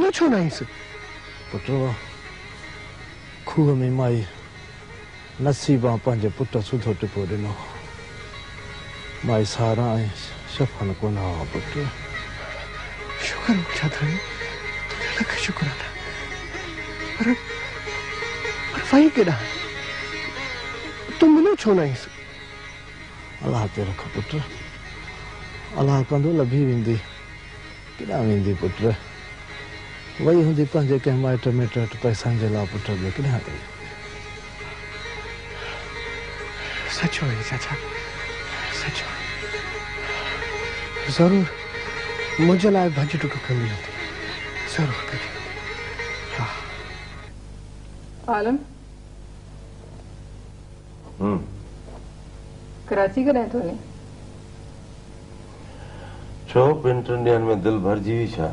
मिलो छो नहीं से पुटो खूह में माई नसीबा पंहिंजे पुट सुधो टिपो ॾिनो माई सारा ऐं शफ़न कोन हुआ पुट शुक्र मुखिया थानी तुझे लख शुक्र था पर वही केड़ा तुम मिलो छो नहीं से अल्लाह ते रख पुट अल्लाह कंदो लभी वेंदी केॾां वेंदी पुट वही हूंदी पंहिंजे कंहिं माइट मिट वटि पैसनि जे लाइ पुट ॿिए केॾां वई सचो है चाचा सचो जरूर मुझे लाए भाजी टुक कमी होती जरूर करी हाँ आलम कराची का रहते हो छो ॿिनि टिनि ॾींहंनि में दिलि भरिजी हुई छा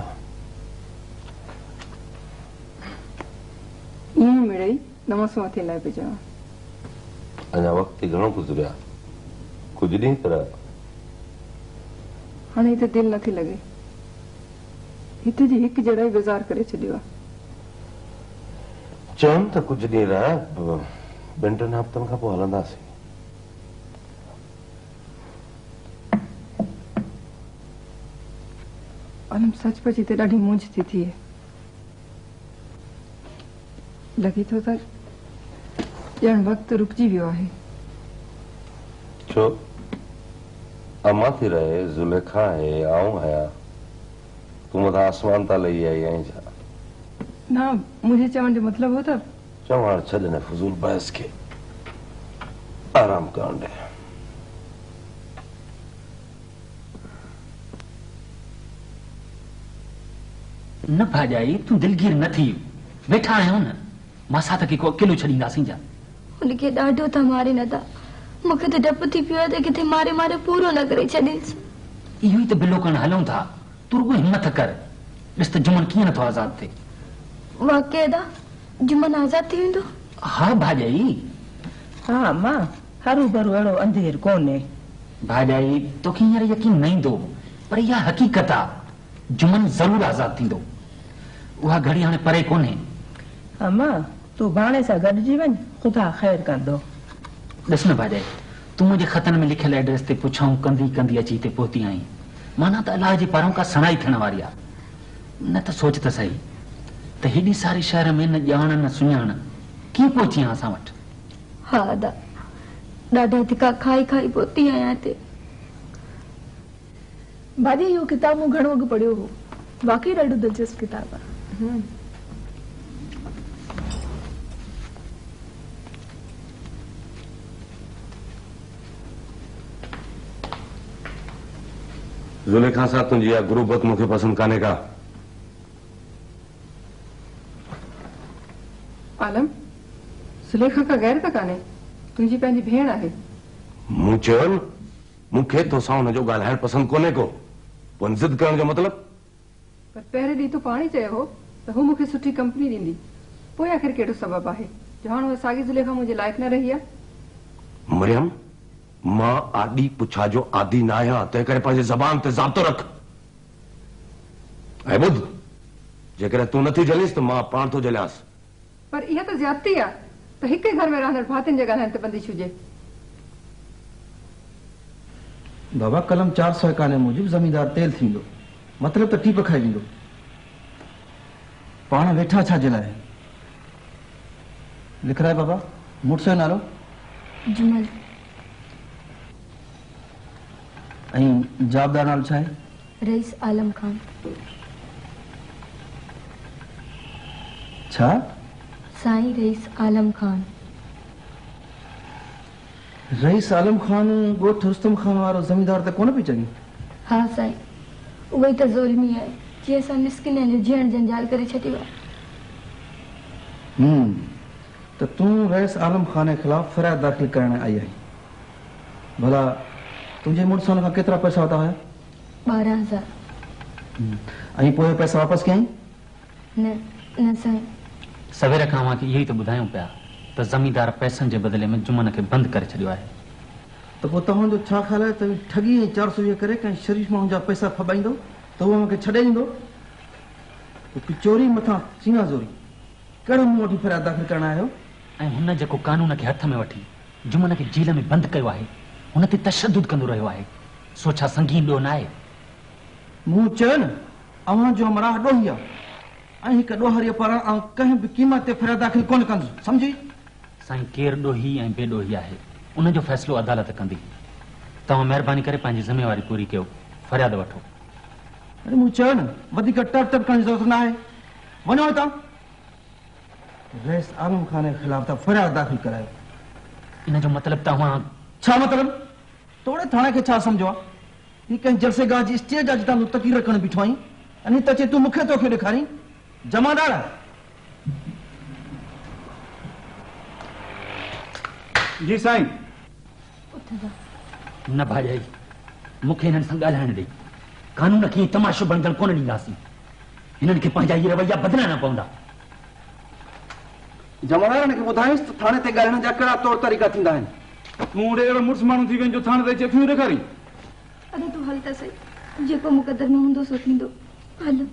ईअं मिड़ई नमसो मथे लाइ पई चवां अञा वक़्तु घणो गुज़रिया कुझु ॾींहं पर हाणे हिते दिलि नथी लॻे हिते जी हिकु जहिड़ा ई बेज़ार करे छॾियो आहे चवनि त कुझु ॾींहं रह ॿिनि टिनि हफ़्तनि खां पोइ हलंदासीं आलम सचपच हिते ॾाढी मौज थी थिए लॻे थो त ॼण वक़्तु रुकिजी वियो आहे छो अम्मा थी रहे ज़ुलेखा है आऊं आहियां तूं मथां आसमान तां लही आई आहीं छा ना मुंहिंजे चवण जो मतिलबु हो त चवण छॾ फज़ूल बहस खे आराम करण ॾे न भाॼाई तूं दिलगीर न थी वेठा आहियूं न मां साथ खे को अकेलो छॾींदासीं जा उनखे ॾाढो था मारे नथा मूंखे त डपु थी पियो आहे त किथे मारे मारे पूरो न करे छॾींसि इहो ई त बिलो करणु हलूं था तूं रुॻो हिमत कर ॾिस त जुमन कीअं नथो आज़ादु थिए वाक़इदा जुमन आज़ादु थी वेंदो हा भाॼाई हा मां हरू भरू अहिड़ो अंधेर कोन्हे भाॼाई तोखे हींअर यकीन न ईंदो पर इहा हक़ीक़त आहे जुमन ज़रूरु आज़ादु थींदो उहा घड़ी हाणे परे कोन्हे हा मां तूं भाणे सां गॾिजी वञ ख़ुदा ख़ैर कंदो ॾिस न भाॼाई तूं मुंहिंजे ख़तनि में लिखियल एड्रेस ते पुछाऊं कंदी कंदी अची हिते पहुती आहीं माना त अलाह जे पारां का सणाई थियण वारी आहे न त सोच त सही त हेॾी सारी शहर में न ॼाण न सुञाण कीअं पहुची आहीं असां वटि हा ॾाढा धिका खाई खाई पहुती आहियां हिते भाॼी इहो किताब मूं घणो अॻु पढ़ियो हो वाकई ॾाढो दिलचस्प किताब आहे ज़ुलेखा सां तुंहिंजी इहा गुरूबत मूंखे पसंदि कान्हे का आलम ज़ुलेखा का गैर त कान्हे तुंहिंजी पंहिंजी भेण आहे मूं चयो न मूंखे तोसां हुनजो ॻाल्हाइण पसंदि कोन्हे को पोइ ज़िद करण जो मतिलबु पर पहिरें ॾींहुं तूं पाण ई चयो हो त हू मूंखे सुठी कंपनी ॾींदी पोइ आख़िर कहिड़ो सबबु आहे जो हाणे उहा साॻी ज़ुलेखा मुंहिंजे लाइक़ न रही आहे मरियम मां आॾी पुछा जो आदी न आहियां तंहिं करे पंहिंजे ज़बान ते ज़ाब्तो रख ऐं ॿुध जेकॾहिं तूं नथी जलीस त मां पाण थो जलियासि पर इहा त ज़्यादती आहे त हिक ई घर में रहंदड़ भातियुनि जे ॻाल्हाइण ते बंदिश हुजे बाबा कलम 451 मूजिब ज़मींदार तेल थींदो मतलब त टीप खाई वेंदो पाण वेठा छा जे लाइ लिखराए बाबा मुड़ुस जो नालो जुमन ऐं जाबदार नालो छा आहे रईस आलम खान छा साईं रईस आलम खान रईस आलम खान ॻोठ रुस्तम खान वारो ज़मींदार त कोन पई चङी हा साईं उहो ई त ज़ुल्मी आहे जीअं असां मिसकिन जो जीअण जंजाल करे छॾियो आहे त तूं रईस आलम खान जे ख़िलाफ़ फ़रियाद दाख़िल करण आई आहीं भला तुंहिंजे मुड़ुस खां केतिरा पैसा वरिता हुया 12,000 ऐं पोइ पैसा वापसि कयईं न साईं सवेर खां अव्हांखे इहो ई त ॿुधायूं पिया त ज़मींदार पैसनि जे बदिले में जुमन खे बंदि करे छॾियो आहे त पोइ तव्हांजो छा ख़्यालु आहे त ठगी ऐं 400 करे कंहिं शरीफ़ माण्हू जा पैसा फॿाईंदो त उहो मूंखे छॾे ॾींदो तो चोरी मथा सीना ज़ोरी कहिड़ो मूं वटि फ़रियाद दाख़िल करण आयो? ऐं हुन जेको कानून खे हथ में वठी जुमन खे जेल में बंदि कयो आहे हुन ते तशद्दुद कंदो रहियो आहे सो छा संगीन ॾोह न आहे? मूं चयो न अव्हां जो हमराह ॾोही आहे ऐं हिक ॾोहरीअ पारां आउं कंहिं बि क़ीमत ते फ़रियाद दाख़िल कोन कंदुसि सम्झी? साईं केरु ॾोही ऐं बेॾोही आहे उन जो फ़ैसिलो अदालत कंदी। तव्हां महिरबानी करे पंहिंजी ज़िमेवारी पूरी कयो फ़रियाद वठो। अरे मूं चयो न वधीक टप टप करण जी ज़रूरत न आहे। वञो हितां रईस आलम खान जे ख़िलाफ़ त फ़रियाद दाख़िल करायो। इन जो मतिलबु तव्हां छा मतिलबु? तोड़े थाणे खे छा सम्झो आहे? ही कंहिं जलसेगाह जी स्टेज आहे जितां तूं तकीर रखण बीठो आहीं अने त चए तूं मूंखे तोखे ॾेखारीं जमादार आहे। जी साईं। न भाॼाई मूंखे हिननि सां ॻाल्हाइण ॾेई कानून खे तमाशो बणजण कोन ॾींदासीं हिननि खे पंहिंजा इहे रवैया बदिलणा पवंदा। जमादारनि खे ॿुधायसि त थाणे ते ॻाल्हाइण जा कहिड़ा तौर तरीक़ा थींदा आहिनि। तूं ओॾे अहिड़ो मुड़ुसु माण्हू थी वञो थाणे ते चेथियूं ॾेखारी। अरे तूं हल त सही जेको मुक़दर में हूंदो सो थींदो हल।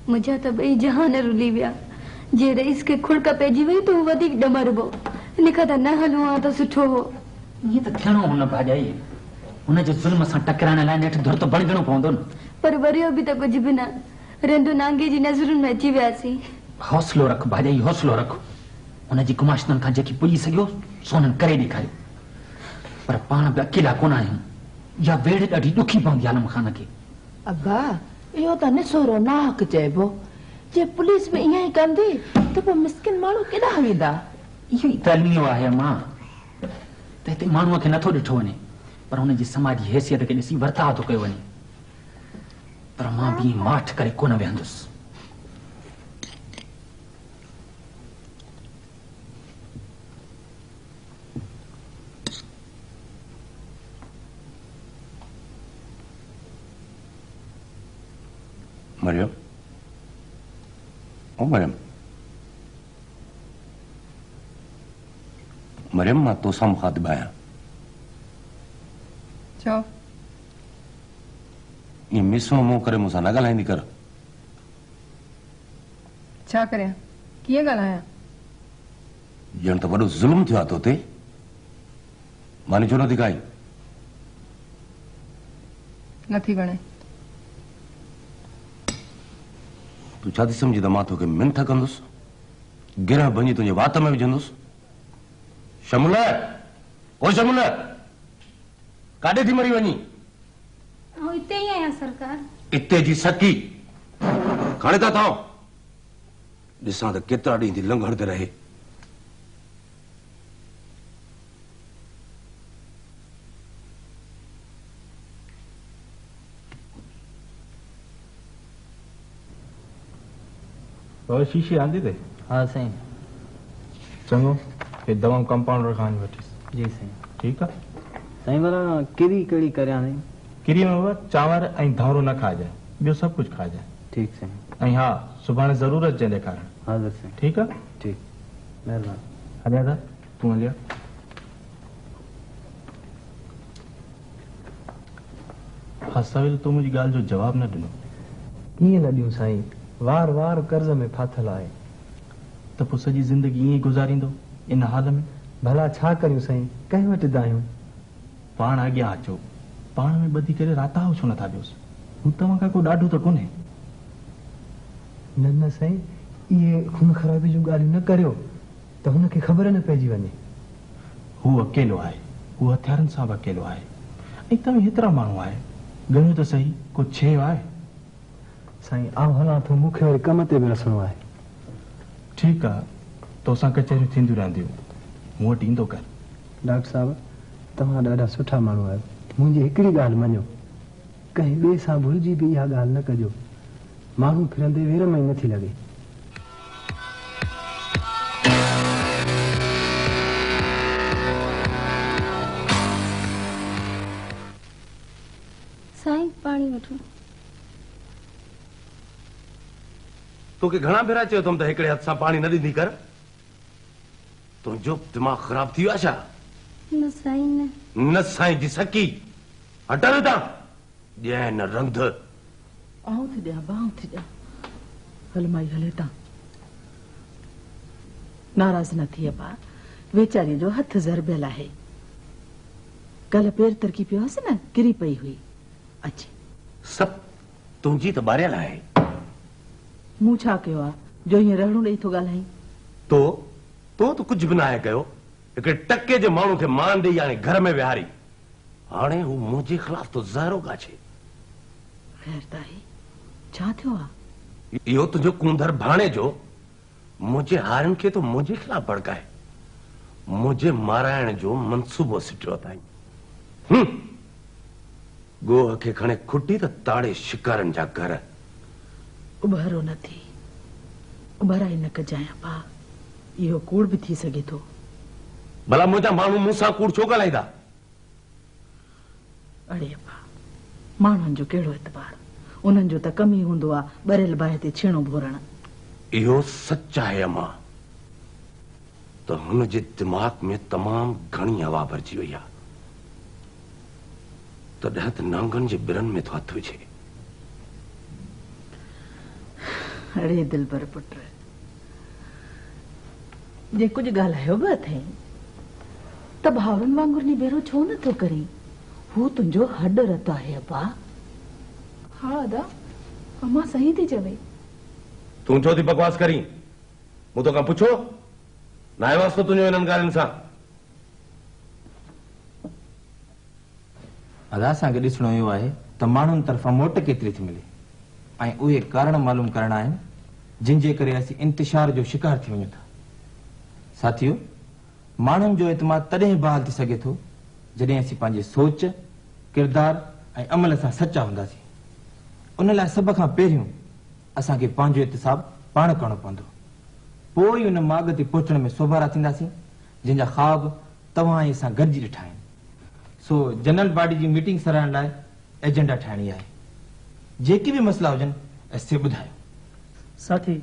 मुझा त ॿई जहान रुली विया। जे रईस खे खुड़क पइजी वई त हू वधीक ॾमरबो इन खां त न हलूं हा त सुठो हो। ईअं त थियणो हो न भाॼाई हुनजे ज़ुल्म सां टकराइण लाइ नेठि धुर त बणजणो पवंदो न। पर वरियो बि त कुझु बि न रंदू नांगे जी नज़रुनि में अची वियासीं। हौसलो रख भाॼाई हौसलो रख हुनजी कुमाशतनि खां जेकी पुॼी सघियो सो हुननि करे ॾेखारियो पर पाण बि अकेला कोन आहियूं। इहा वेड़ ॾाढी ॾुखी पवंदी आलम खान खे। अब्बा इहो त निसोरो नाहक चइबो। जे पुलिस में ईअं ई कंदी त पोइ मिस्किन माण्हू केॾांहुं वेंदा। इहो ई त अलमियो आहे मां त हिते माण्हूअ खे नथो ॾिठो वञे पर हुनजी समाजी हैसियत खे ॾिसी वर्ताव थो कयो वञे पर मां बि माठ करे कोन वेहंदुसि। मरियम ओ मरियम मरियम मां तोसां मुखातिब आहियां। चओ। ये मिसो मुंहुं करे मूंसां न ॻाल्हाईंदी कर। छा करियां कीअं ॻाल्हायां? ॼण त वॾो ज़ुल्म थियो आहे तो ते। मानी छो नथी खाई? नथी वणे। तूं छा थी सम्झी त मां तोखे मिंथ कंदुसि गिरह भञी तुंहिंजे वात में विझंदुसि? शमुल ओ शमुल काॾे थी मरी वञी? हिते ई आहियां सरकार। इते जी सकी खणे था थां ॾिसां त केतिरा ॾींहं थी लंघड़ते रहे। और शीशी आंदी थे? हाँ साईं। चंगो ये दवाऊं कंपाउंडर खान वठिस। जी साईं। ठीक है साईं भला किरी कड़ी करियां नहीं? किरी में वो चांवर ऐं धारो न खाइजाए ॿियो सभु कुझु खाइजाए। ठीक साईं। ऐं हा सुभाणे ज़रूर अचे ॾेखारण। हाज़िर साईं। ठीक आहे? ठीक महिरबानी। हलिया था तूं हलिया। हसाविल तूं मुंहिंजी ॻाल्हि जो जवाब न ॾिनो। कीअं न ॾियूं साईं वार वार कर्ज में फाथल आहे त पोइ सॼी ज़िंदगी ईअं ई गुज़ारींदो इन हाल में? भला छा करियूं साईं कंहिं वटि आहियूं। पाण अॻियां अचो पाण में ॿधी करे राताओ छो नथा ॾियोसि? हू तव्हां खां को ॾाढो त कोन्हे। न न साईं इहे खून ख़राबी जूं ॻाल्हियूं न करियो त हुनखे ख़बर न पइजी वञे। हू अकेलो आहे हू हथियारनि सां बि अकेलो आहे ऐं तव्हां हेतिरा माण्हू आहे घणो त सही को छे आहे। साईं आउं हलां थो मूंखे वरी कम ते बि रसणो आहे। ठीकु आहे तोसां कचहरियूं थींदियूं रहंदियूं मूं वटि ईंदो कर। डॉक्टर साहब तव्हां ॾाढा सुठा माण्हू आहियो मुंहिंजी हिकिड़ी ॻाल्हि मञो कंहिं ॿिए सां भुलिजी बि इहा ॻाल्हि न कजो माण्हू फिरंदे वेर में ई नथी लॻे। साईं पाणी वठो। तोखे घणा भेरा चयो अथमि त हिकिड़े हथ सां पाणी न ॾींदी कर। तुंहिंजो दिमाग़ ख़राब थी वियो आहे छा? न साईं न साईं जी सकी हटा वेठा ॼे न रंध आऊं थी ॾियां बाऊं थी ॾियां हल माई हले ता नाराज न थी पा वेचारी जो हथ ज़रबियल आहे कल पेर तरकी पियो हुअसि न किरी पई हुई अचे सब तुंहिंजी त ॿारियल आहे मूं छा कयो आहे जो हीअं रहणो ॾेई थो ॻाल्हाई तो तो कुझु बि न आहे कयो हिकिड़े टके जे माण्हू खे मान ॾेई हाणे घर में विहारी हाणे हू मुंहिंजे ख़िलाफ़ तो ज़हरो गाछे ख़ैर त आहे छा थियो आहे इहो तुंहिंजो कूंदर भाणे जो मुंहिंजे हारियुनि खे तो मुंहिंजे ख़िलाफ़ भड़काए मुंहिंजे माराइण जो मंसूबो सिटियो अथई गोह खे खणे खुटी त ताड़े शिकारनि जा घर उभारो न थी उभाराई न कजाया पा इहो कूड़ बि थी सघे थो भला मुंहिंजा माण्हू मूंसां कूड़ छो ॻाल्हाईंदा अड़े पा माण्हुनि जो कहिड़ो एतबार उन्हनि जो त कम ई हूंदो आहे ॿरियल बाहि ते छेणो भोरण इहो सच आहे अम्मा त हुन जे दिमाग़ में तमामु घणी हवा भरिजी वई आहे तॾहिं त नांगनि जे बिरनि में थो हथ विझे अड़े दिलबर पुट जे कुझु ॻाल्हायो बि अथई त भाउरनि वांगुरु निबेरो छो नथो करी हू तुंहिंजो हॾ रत आहे अबा हाँ अदा अम्मा सही थी चवे तूं छो थी बकवास करी मूं तोखां पुछो न आहे वास्तो तुंहिंजो इन्हनि ॻाल्हियुनि सां अदा असांखे ॾिसणो इहो आहे त माण्हुनि तरफ़ां मोट केतिरी थी मिले ऐं उहे कारण मालूम करणा आहिनि जिन जे करे असीं इंतिशार जो शिकार थी वञूं था साथियो माण्हुनि जो एतमाद तॾहिं बहाल थी सघे थो जॾहिं असीं पंहिंजे सोच किरदार ऐं अमल सां सचा हूंदासीं उन लाइ सभ खां पहिरियों असांखे पंहिंजो एहतिसाब पाण करणो पवंदो पोइ उन माॻ ते पहुचण में सोभारा थींदासीं जंहिंजा ख़्वाब तव्हां ऐं असां गॾिजी ॾिठा आहिनि सो जनरल बॉडी जी मीटिंग सराइण लाइ एजेंडा ठाहिणी आहे जेके बि मसला हुजनि असीं ॿुधायो साथी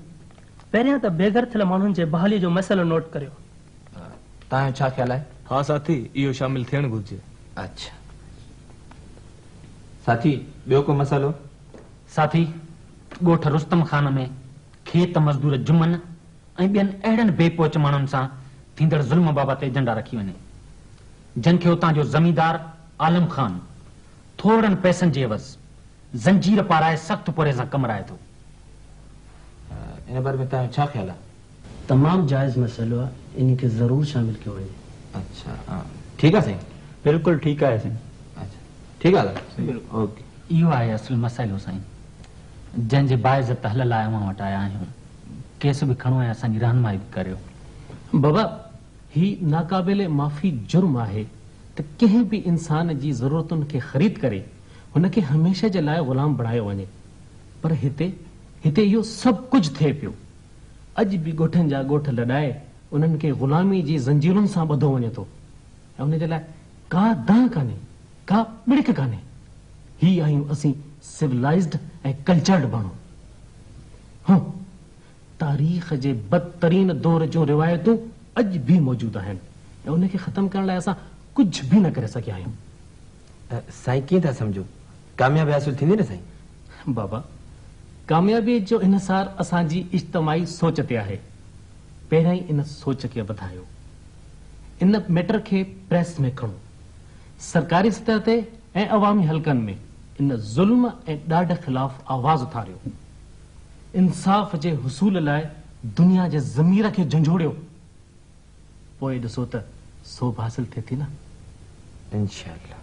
पहिरियां त बेघर थियल माण्हुनि जे बहाली जो मसइलो नोट करियो तव्हांजो छा ख्याल आहे हाँ साथी इहो शामिल थियणु घुरिजे अच्छा साथी ॿियो को मसइलो साथी ॻोठ रुस्तम खान में खेत मज़दूर जुमन ऐं ॿियनि अहिड़नि बेपोच माण्हुनि सां थींदड़ ज़ुल्म बाबति एजेंडा रखी वञे जिनखे उतां जो ज़मींदार आलम खान थोड़नि पैसनि जे एवज़ जंजीर पाराए सख़्त पुरे सां कमराए थो इन बारे में तव्हांजो छा ख्याल आहे तमामु जाइज़ मसइलो आहे इन खे ज़रूर शामिल कयो वञे अच्छा हाँ ठीकु आहे साईं बिल्कुलु ठीकु आहे साईं अच्छा ठीकु आहे ओके इहो आहे असुल मसइलो साईं जंहिंजे बाइज़त हल लाइ अवां वटि आया आहियूं केस बि खणो ऐं असांजी रहनुमाई बि करियो बाबा ही नाक़ाबिल माफ़ी जुर्म आहे त कंहिं बि इंसान जी ज़रूरतुनि खे ख़रीद करे हुनखे हमेशह जे लाइ ग़ुलाम बणायो वञे पर हिते इहो सभु कुझु थिए पियो अॼु बि ॻोठनि जा ॻोठ लॾाए उन्हनि खे ग़ुलामी जी ज़ंजीरुनि सां ॿधो वञे थो ऐं उन जे लाइ का दांह कान्हे का ॿिड़िक कान्हे ही आहियूं असीं सिविलाइज़्ड ऐं कल्चर्ड माण्हू हाँ तारीख़ जे बदतरीन दौर जो रिवायतूं अॼु बि मौजूदु आहिनि ऐं उनखे ख़तमु करण लाइ असां कुझु बि न करे सघिया आहियूं साईं कीअं था सम्झो कामयाबी हासिल थींदी न साईं बाबा कामयाबी जो इनसार असांजी इज्तमाही सोच ते आहे पहिरियां ई इन सोच खे वधायो इन मैटर खे प्रेस में खणो सरकारी सतह ते ऐं अवामी हलकनि में इन ज़ुल्म ऐं ॾाढ ख़िलाफ़ आवाज़ उथारियो इंसाफ़ जे हुसूल लाइ दुनिया जे ज़मीर खे झंझोड़ियो पोइ ॾिसो त सोभ हासिल थिए थी न इंशाअल्लाह